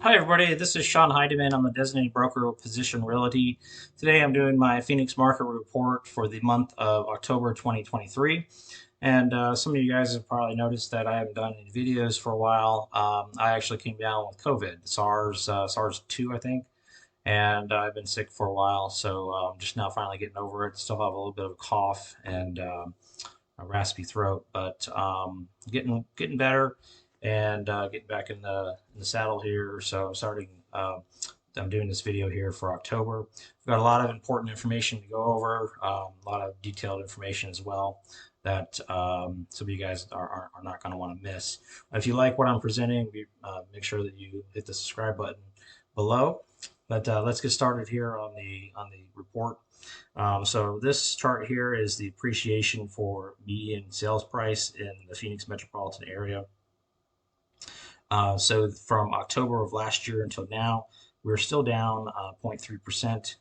Hi, everybody. This is Sean Heidemann. I'm the designated broker with Position Realty. Today, I'm doing my Phoenix market report for the month of October 2023. And some of you guys have probably noticed that I haven't done any videos for a while. I actually came down with COVID, SARS-2, I think, and I've been sick for a while. So I'm just now finally getting over it. Still have a little bit of a cough and a raspy throat, but getting better and getting back in the saddle here. So starting, I'm doing this video here for October. We've got a lot of important information to go over, a lot of detailed information as well that some of you guys are not going to want to miss. If you like what I'm presenting, make sure that you hit the subscribe button below. But let's get started here on the report. So this chart here is the appreciation for median sales price in the Phoenix metropolitan area. So from October of last year until now, we're still down 0.3%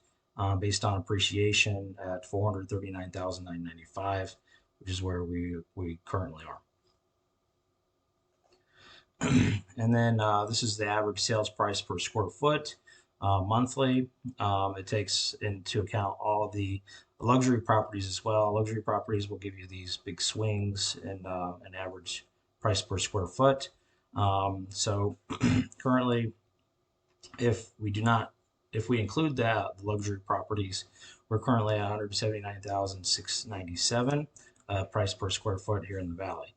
based on appreciation at 439,995, which is where we currently are. And then this is the average sales price per square foot monthly. It takes into account all of the luxury properties as well. Luxury properties will give you these big swings in an average price per square foot. So currently, if we include the luxury properties, we're currently at 179,697 price per square foot here in the valley.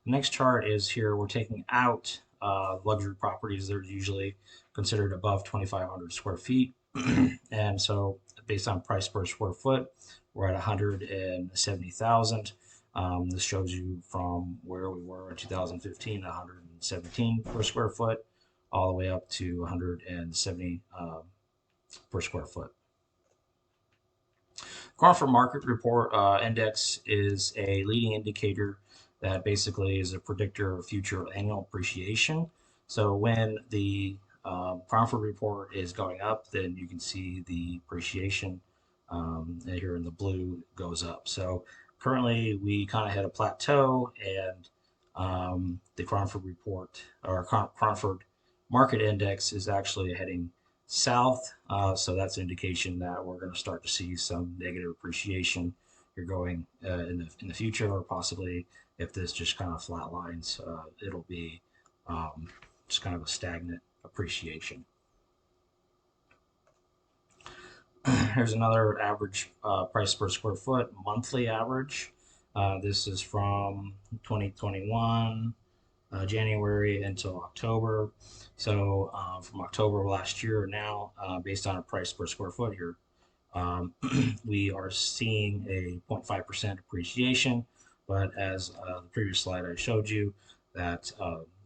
The next chart is here. We're taking out luxury properties that are usually considered above 2,500 square feet. And so based on price per square foot, we're at 170,000. This shows you from where we were in 2015, 117 per square foot, all the way up to 170 per square foot. Crawford Market Report Index is a leading indicator that basically is a predictor of future annual appreciation. So when the Crawford report is going up, then you can see the appreciation here in the blue goes up. So currently we kind of hit a plateau, and the Crawford report or Crawford Market Index is actually heading south. So that's an indication that we're going to start to see some negative appreciation here going in the future, or possibly if this just kind of flatlines, it'll be just kind of a stagnant appreciation. Here's another average price per square foot, monthly average. This is from 2021, January until October. So from October of last year now, based on a price per square foot here, we are seeing a 0.5% appreciation. But as the previous slide I showed you, that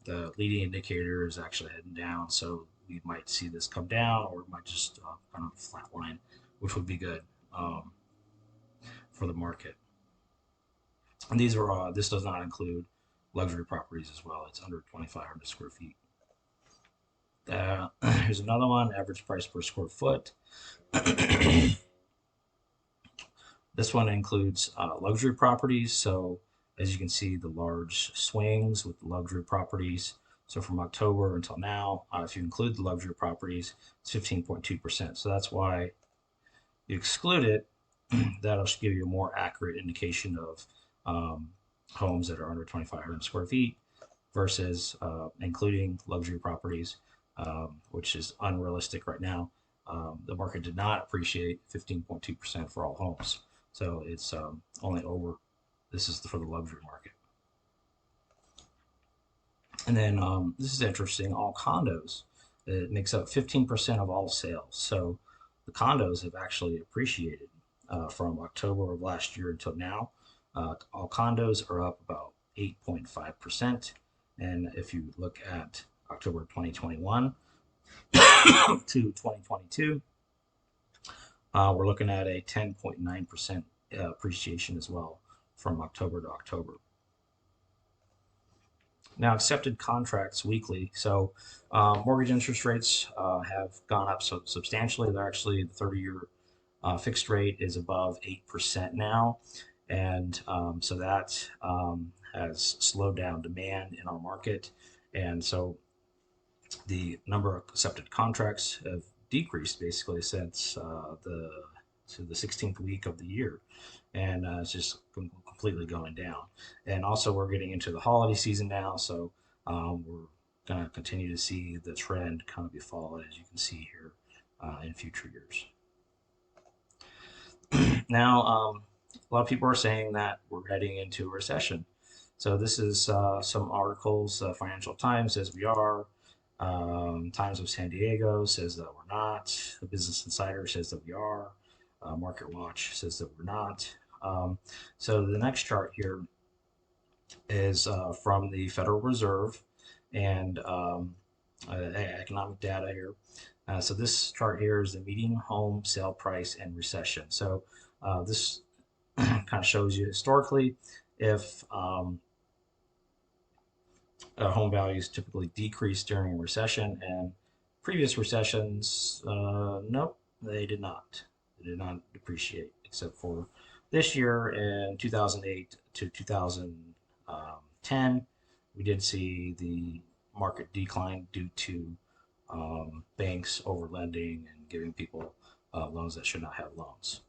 the leading indicator is actually heading down. So we might see this come down, or it might just kind of flatline, which would be good for the market. And these are this does not include luxury properties as well. It's under 2,500 square feet. Here's another one, average price per square foot. This one includes luxury properties. So as you can see, the large swings with the luxury properties. So from October until now, if you include the luxury properties, it's 15.2%. So that's why you exclude it. That'll give you a more accurate indication of homes that are under 2,500 square feet versus including luxury properties, which is unrealistic right now. The market did not appreciate 15.2% for all homes. So it's only over, this is for the luxury market. And then this is interesting, all condos, it makes up 15% of all sales. So the condos have actually appreciated from October of last year until now. All condos are up about 8.5%. And if you look at October 2021 to 2022, we're looking at a 10.9% appreciation as well from October to October. Now, accepted contracts weekly. So mortgage interest rates have gone up so substantially. They're actually, the 30-year fixed rate is above 8% now. And so that has slowed down demand in our market. And so the number of accepted contracts have decreased basically since the 16th week of the year, and it's just completely going down. And also, we're getting into the holiday season now, so we're going to continue to see the trend kind of be followed, as you can see here in future years. Now, a lot of people are saying that we're heading into a recession. So this is some articles. Financial Times says we are. Times of San Diego says that we're not. The Business Insider says that we are. Market Watch says that we're not. So the next chart here is from the Federal Reserve and economic data here. So this chart here is the median home sale price and recession. So this kind of shows you historically if home values typically decrease during a recession, and previous recessions, nope, they did not. They did not depreciate, except for this year in 2008 to 2010. We did see the market decline due to banks overlending and giving people loans that should not have loans.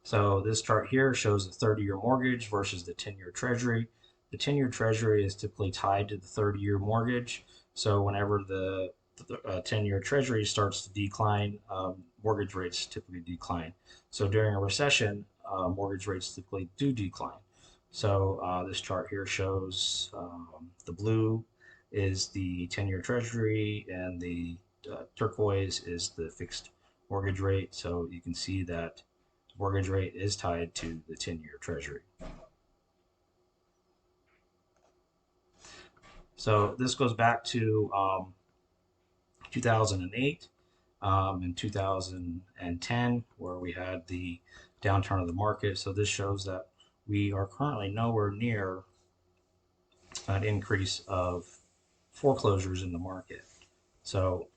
So this chart here shows the 30-year mortgage versus the 10-year treasury. The 10-year treasury is typically tied to the 30-year mortgage. So whenever the 10-year treasury starts to decline, mortgage rates typically decline. So during a recession, mortgage rates typically do decline. So this chart here shows the blue is the 10-year treasury, and the turquoise is the fixed mortgage rate. So you can see that mortgage rate is tied to the 10-year treasury. So this goes back to 2008 and 2010, where we had the downturn of the market. So this shows that we are currently nowhere near an increase of foreclosures in the market. So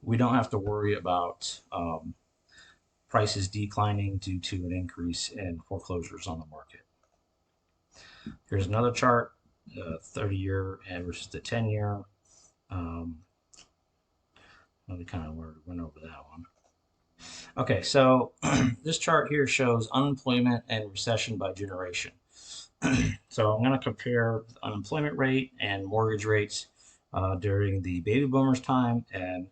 we don't have to worry about prices declining due to an increase in foreclosures on the market. Here's another chart, 30-year versus the 10-year. We kind of went over that one. Okay, so this chart here shows unemployment and recession by generation. So I'm going to compare the unemployment rate and mortgage rates during the baby boomers time and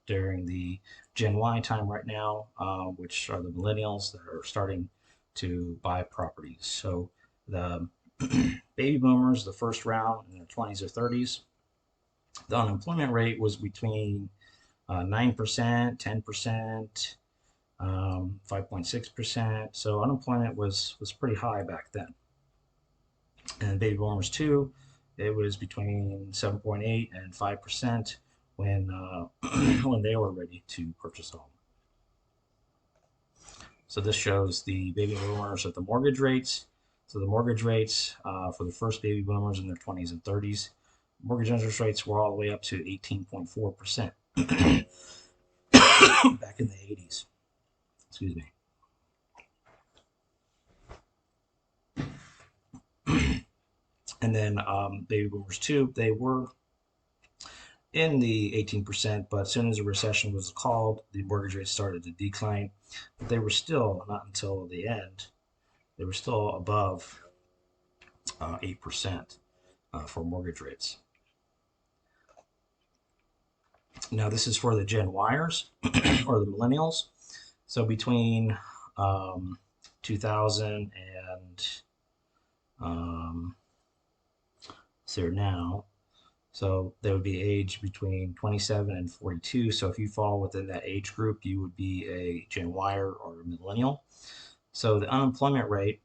during the Gen Y time right now, which are the millennials that are starting to buy properties. So the baby boomers, the first round in their 20s or 30s, the unemployment rate was between 9%, 10%, 5.6%. So unemployment was pretty high back then. And baby boomers too, it was between 7.8 and 5% when when they were ready to purchase a home. So this shows the baby boomers at the mortgage rates. So the mortgage rates for the first baby boomers in their 20s and 30s, mortgage interest rates were all the way up to 18.4% back in the 80s. Excuse me. And then baby boomers too, they were in the 18%, but as soon as the recession was called, the mortgage rates started to decline. But they were still, not until the end, they were still above 8% for mortgage rates. Now this is for the Gen Yers or the millennials. So between 2000 and so now, so they would be aged between 27 and 42. So if you fall within that age group, you would be a Gen Yer or a millennial. So the unemployment rate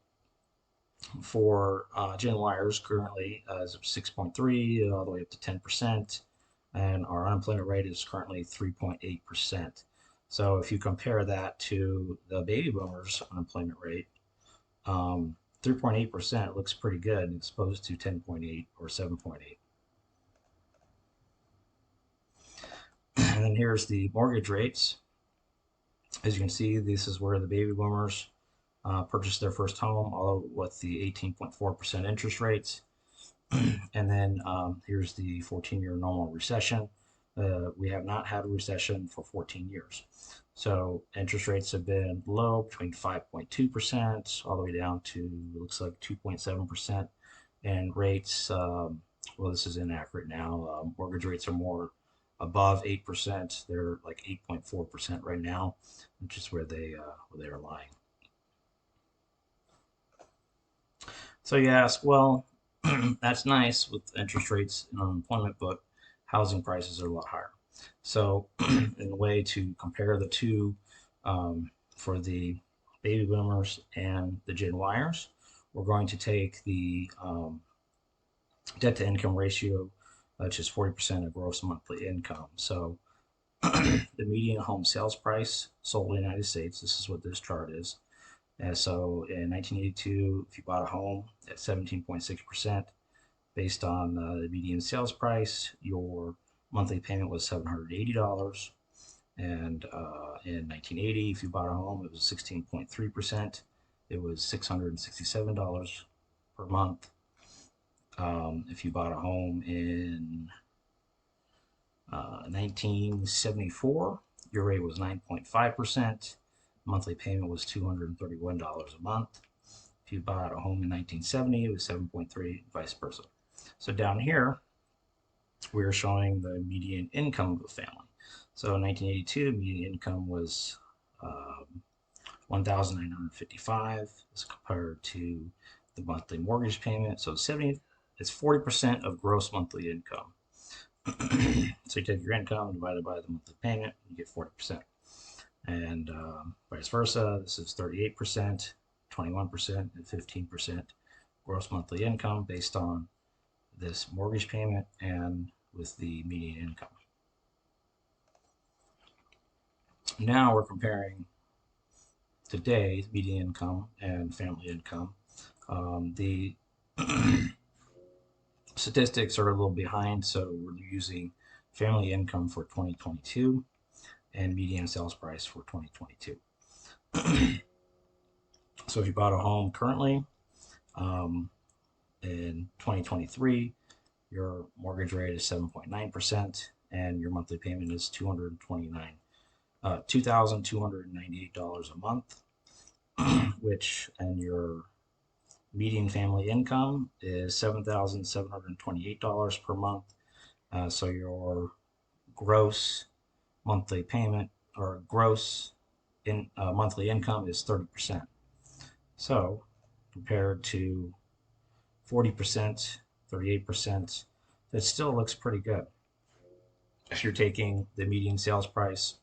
for Gen Yers currently is 6.3 all the way up to 10%, and our unemployment rate is currently 3.8%. So if you compare that to the baby boomers' unemployment rate, 3.8% looks pretty good as opposed to 10.8 or 7.8. And then here's the mortgage rates. As you can see, this is where the baby boomers purchased their first home, although with the 18.4% interest rates. And then here's the 14-year normal recession. We have not had a recession for 14 years. So interest rates have been low, between 5.2% all the way down to, looks like 2.7%. And rates, well, this is inaccurate now. Mortgage rates are more above 8%. They're like 8.4% right now, which is where they are lying. So you ask, well, that's nice with interest rates and unemployment, but housing prices are a lot higher. So, in a way to compare the two, for the baby boomers and the Gen Yers, we're going to take the debt to income ratio, which is 40% of gross monthly income. So, the median home sales price sold in the United States, this is what this chart is. And so in 1982, if you bought a home at 17.6%, based on the median sales price, your monthly payment was $780. And in 1980, if you bought a home, it was 16.3%. It was $667 per month. If you bought a home in 1974, your rate was 9.5%. Monthly payment was $231 a month. If you bought a home in 1970, it was 7.3, vice versa. So down here, we're showing the median income of a family. So in 1982, median income was $1,955 as compared to the monthly mortgage payment. So it's 40% of gross monthly income. So you take your income divided by the monthly payment, you get 40%. And vice versa, this is 38%, 21%, and 15% gross monthly income based on this mortgage payment and with the median income. Now we're comparing today's median income and family income. The statistics are a little behind, so we're using family income for 2022 and median sales price for 2022. So if you bought a home currently in 2023, your mortgage rate is 7.9% and your monthly payment is $2,298 a month, which, and your median family income is $7,728 per month. So your gross monthly payment or gross monthly income is 30%. So compared to 40%, 38%, that still looks pretty good. If you're taking the median sales price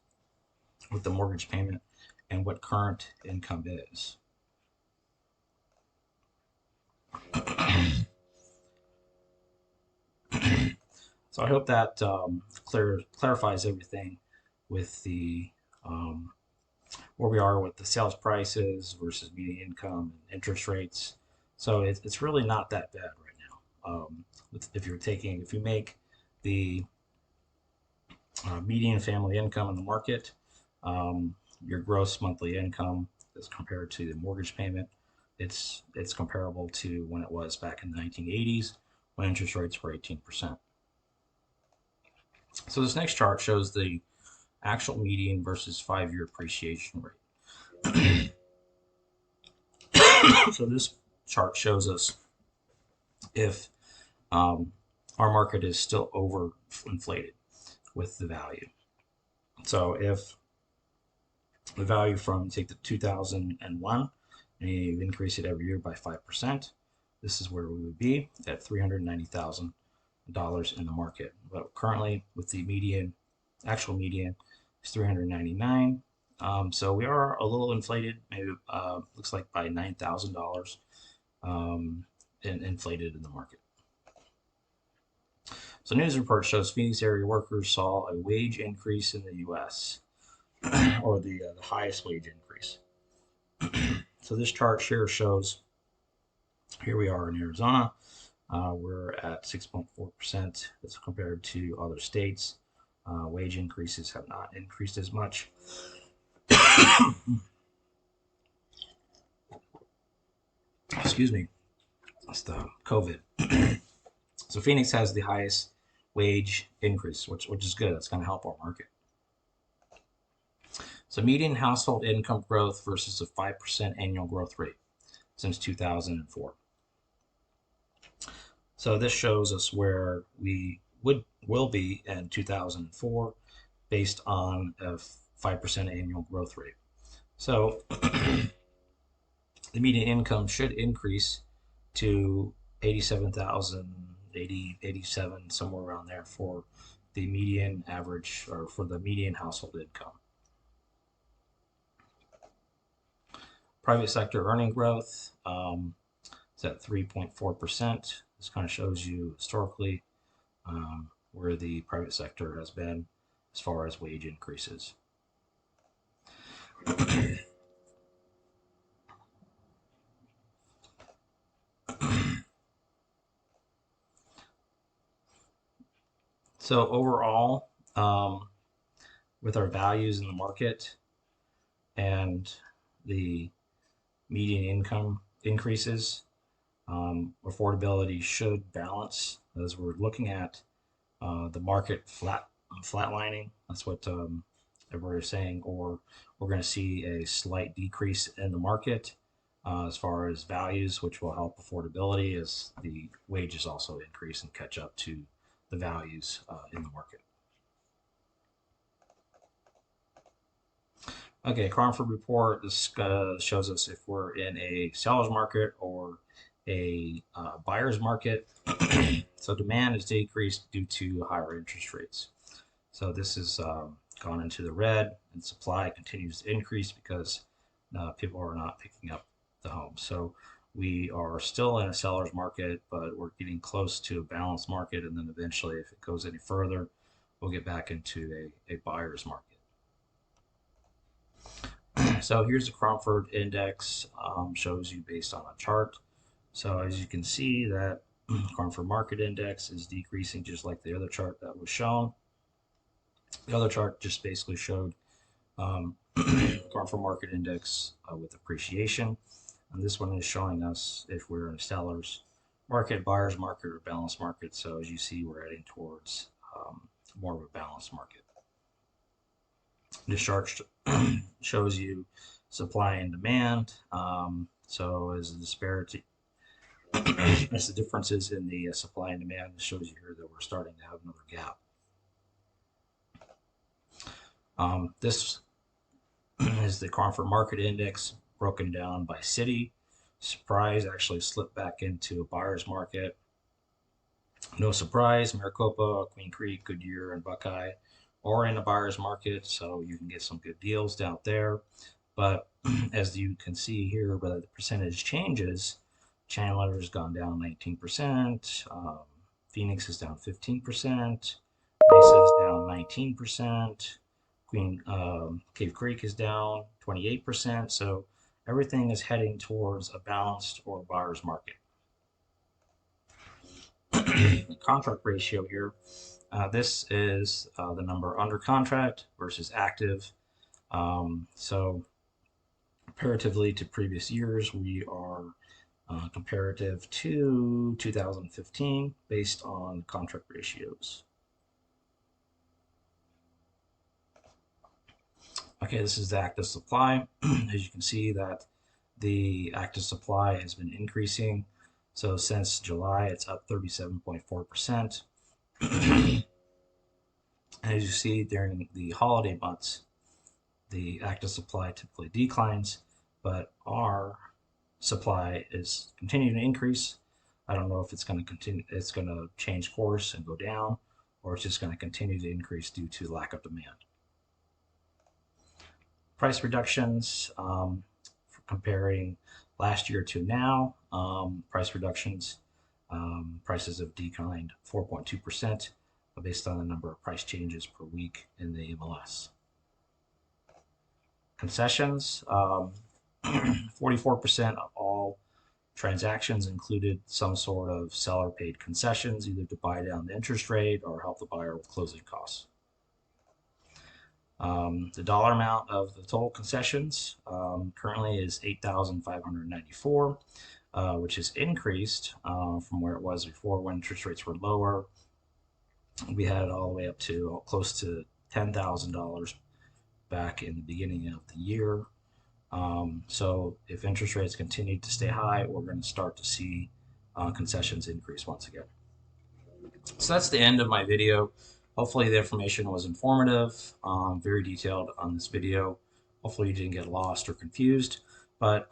with the mortgage payment and what current income is. So I hope that clarifies everything with the where we are with the sales prices versus median income and interest rates. So it's really not that bad right now. If you make the median family income in the market, your gross monthly income as compared to the mortgage payment, it's comparable to when it was back in the 1980s when interest rates were 18%. So this next chart shows the actual median versus 5-year appreciation rate. So this chart shows us if our market is still overinflated with the value. So if the value from, take the 2001 and you increase it every year by 5%, this is where we would be at $390,000 in the market. But currently with the median, actual median is $399,000. So we are a little inflated, maybe looks like by $9,000 inflated in the market. So news report shows Phoenix area workers saw a wage increase in the U.S. or the highest wage increase. So this chart here shows, here we are in Arizona, we're at 6.4% as compared to other states. Wage increases have not increased as much. Excuse me. That's the COVID. So Phoenix has the highest wage increase, which is good. That's going to help our market. So median household income growth versus a 5% annual growth rate since 2004. So this shows us where we will be in 2004 based on a 5% annual growth rate. So the median income should increase to 87,000, 87, somewhere around there for the median average or for the median household income. Private sector earning growth is at 3.4%. This kind of shows you historically where the private sector has been as far as wage increases. So overall, with our values in the market and the median income increases, affordability should balance as we're looking at the market flatlining. That's what everybody is saying, or we're going to see a slight decrease in the market as far as values, which will help affordability as the wages also increase and catch up to the values in the market. Okay, Cromford report. This shows us if we're in a seller's market or a buyer's market. So demand is decreased due to higher interest rates. So this has gone into the red, and supply continues to increase because people are not picking up the home. So we are still in a seller's market, but we're getting close to a balanced market, and then eventually, if it goes any further, we'll get back into a buyer's market. So here's the Cromford index, shows you based on a chart. So as you can see that Cromford market index is decreasing just like the other chart that was shown. The other chart just basically showed Cromford market index with appreciation. And this one is showing us if we're in a seller's market, buyer's market, or balanced market. So as you see, we're heading towards more of a balanced market. This chart shows you supply and demand. So as the disparity, as the differences in the supply and demand, it shows you here that we're starting to have another gap. This is the Cromford market index broken down by city. Surprise actually slipped back into a buyer's market. No surprise, Maricopa, Queen Creek, Goodyear, and Buckeye are in a buyer's market, so you can get some good deals down there. But as you can see here, the percentage changes. Chandler has gone down 19%. Phoenix is down 15%. Mesa is down 19%. Cave Creek is down 28%. So everything is heading towards a balanced or buyer's market. The contract ratio here. This is the number under contract versus active. So comparatively to previous years, we are comparative to 2015 based on contract ratios. Okay, this is the active supply. As you can see that the active supply has been increasing. So since July, it's up 37.4%. As you see, during the holiday months, the active supply typically declines, but our supply is continuing to increase. I don't know if it's going to continue, it's going to change course and go down, or it's just going to continue to increase due to lack of demand. Price reductions, comparing last year to now, price reductions, prices have declined 4.2% based on the number of price changes per week in the MLS. Concessions, 44% of all transactions included some sort of seller paid concessions, either to buy down the interest rate or help the buyer with closing costs. The dollar amount of the total concessions currently is $8,594. which has increased from where it was before when interest rates were lower. We had it all the way up to close to $10,000 back in the beginning of the year. So if interest rates continue to stay high, we're going to start to see concessions increase once again. So that's the end of my video. Hopefully the information was informative, very detailed on this video. Hopefully you didn't get lost or confused. But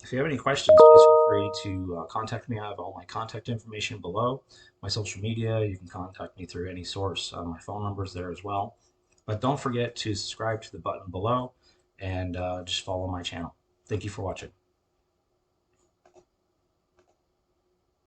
if you have any questions, please feel free to contact me. I have all my contact information below. My social media, you can contact me through any source. My phone number is there as well. But don't forget to subscribe to the button below and just follow my channel. Thank you for watching.